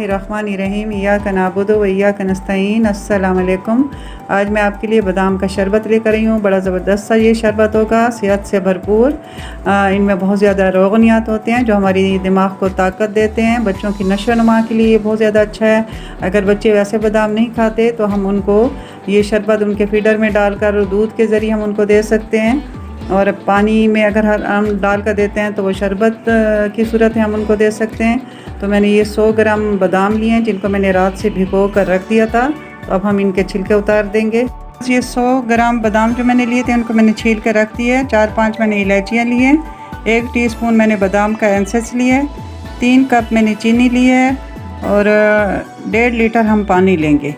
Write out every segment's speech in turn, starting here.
बिस्मिल्लाहिर्रहमानिर्रहीम इय्याका नअबुदु व इय्याका नस्तईन। अस्सलाम वालेकुम। आज मैं आपके लिए बादाम का शरबत लेकर आई हूँ। बड़ा ज़बरदस्त सा ये शरबत होगा, सेहत से भरपूर। इनमें बहुत ज़्यादा रोगनियात होते हैं जो हमारी दिमाग को ताकत देते हैं। बच्चों की नशो नुमा के लिए ये बहुत ज़्यादा अच्छा है। अगर बच्चे वैसे बादाम नहीं खाते तो हम उनको ये शरबत उनके फीडर में डालकर दूध के ज़रिए हम उनको दे सकते हैं, और पानी में अगर हम डाल कर देते हैं तो वो शरबत की सूरत में हम उनको दे सकते हैं। तो मैंने ये 100 ग्राम बादाम लिए हैं जिनको मैंने रात से भिगो कर रख दिया था। तो अब हम इनके छिलके उतार देंगे। ये 100 ग्राम बादाम जो मैंने लिए थे उनको मैंने छील कर रख दिए। 4-5 मैंने इलायचियाँ ली हैं, 1 टीस्पून मैंने बादाम का एसेंस लिए, 3 कप मैंने चीनी ली है, और 1.5 लीटर हम पानी लेंगे।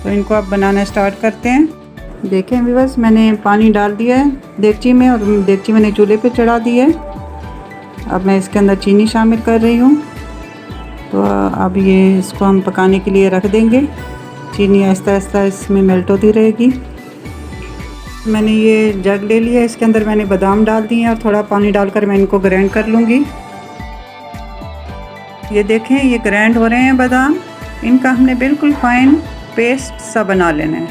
तो इनको अब बनाना स्टार्ट करते हैं। देखें व्यूअर्स, मैंने पानी डाल दिया है देगची में, और देगची मैंने चूल्हे पे चढ़ा दी है। अब मैं इसके अंदर चीनी शामिल कर रही हूँ। तो अब ये इसको हम पकाने के लिए रख देंगे। चीनी आहिस्ता आहिस्ता इसमें मेल्ट होती रहेगी। मैंने ये जग ले लिया, इसके अंदर मैंने बादाम डाल दिए और थोड़ा पानी डालकर मैं इनको ग्राइंड कर लूँगी। ये देखें, ये ग्राइंड हो रहे हैं बादाम। इनका हमने बिल्कुल फाइन पेस्ट सा बना लेना है,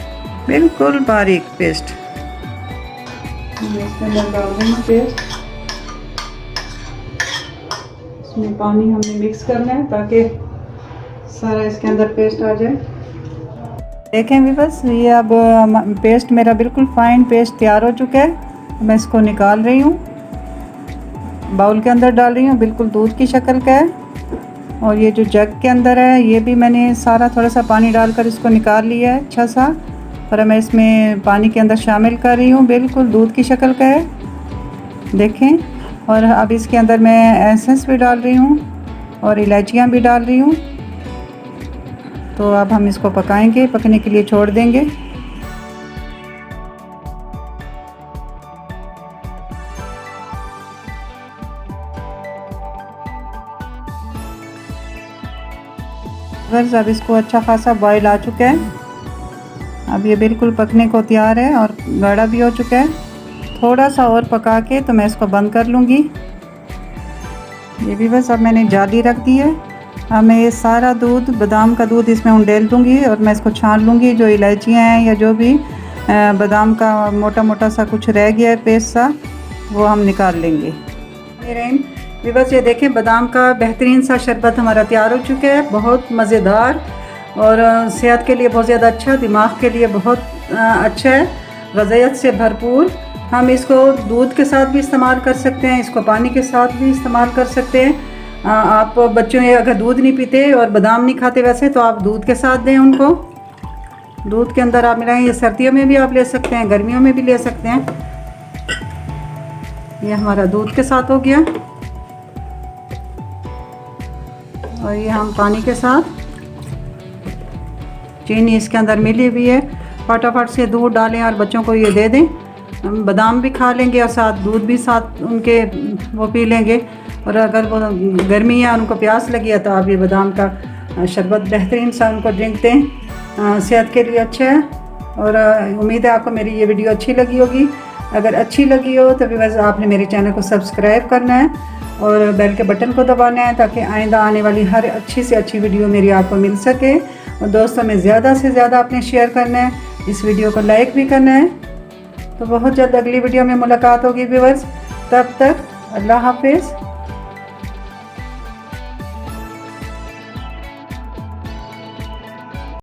बिल्कुल बारीक पेस्ट। इसके अंदर डाल देंगे पेस्ट। इसमें पानी हमने मिक्स करना है ताकि सारा इसके अंदर पेस्ट आ जाए। देखें भी बस, ये अब पेस्ट मेरा बिल्कुल फाइन पेस्ट तैयार हो चुका है। मैं इसको निकाल रही हूँ, बाउल के अंदर डाल रही हूँ। बिल्कुल दूध की शक्ल का है। और ये जो जग के अंदर है ये भी मैंने सारा थोड़ा सा पानी डालकर इसको निकाल लिया है अच्छा सा, और मैं इसमें पानी के अंदर शामिल कर रही हूँ। बिल्कुल दूध की शक्ल का है, देखें। और अब इसके अंदर मैं एसेंस भी डाल रही हूँ और इलायचियाँ भी डाल रही हूँ। तो अब हम इसको पकाएंगे, पकने के लिए छोड़ देंगे। बस अब इसको अच्छा खासा बॉयल आ चुका है। अब ये बिल्कुल पकने को तैयार है और गाढ़ा भी हो चुका है। थोड़ा सा और पका के तो मैं इसको बंद कर लूँगी। ये भी बस अब मैंने जाली रख दी है। अब मैं ये सारा दूध, बादाम का दूध इसमें उंडेल दूँगी और मैं इसको छान लूँगी। जो इलायचियाँ हैं या जो भी बादाम का मोटा मोटा सा कुछ रह गया है पेस्ट सा, वो हम निकाल लेंगे। बस ये देखें, बादाम का बेहतरीन सा शरबत हमारा तैयार हो चुका है। बहुत मज़ेदार और सेहत के लिए बहुत ज़्यादा अच्छा, दिमाग के लिए बहुत अच्छा है, ग़ज़ाइयत से भरपूर। हम इसको दूध के साथ भी इस्तेमाल कर सकते हैं, इसको पानी के साथ भी इस्तेमाल कर सकते हैं। आप बच्चों ये अगर दूध नहीं पीते और बादाम नहीं खाते वैसे, तो आप दूध के साथ दें उनको। दूध के अंदर आप मिलाएं। ये सर्दियों में भी आप ले सकते हैं, गर्मियों में भी ले सकते हैं। ये हमारा दूध के साथ हो गया, और ये हम पानी के साथ, चीनी इसके अंदर मिली हुई है। फटाफट से दूध डालें और बच्चों को ये दे दें। बादाम भी खा लेंगे और साथ दूध भी साथ उनके वो पी लेंगे। और अगर वो गर्मी है, उनको प्यास लगी है, तो आप ये बादाम का शरबत बेहतरीन सा उनको ड्रिंक दें। सेहत के लिए अच्छा है। और उम्मीद है आपको मेरी ये वीडियो अच्छी लगी होगी। अगर अच्छी लगी हो तो बस आपने मेरे चैनल को सब्सक्राइब करना है और बेल के बटन को दबाना है, ताकि आइंदा आने वाली हर अच्छी से अच्छी वीडियो मेरी आपको मिल सके। और दोस्तों में ज़्यादा से ज़्यादा आपने शेयर करना है, इस वीडियो को लाइक भी करना है। तो बहुत जल्द अगली वीडियो में मुलाकात होगी व्यूअर्स। तब तक अल्लाह हाफिज़।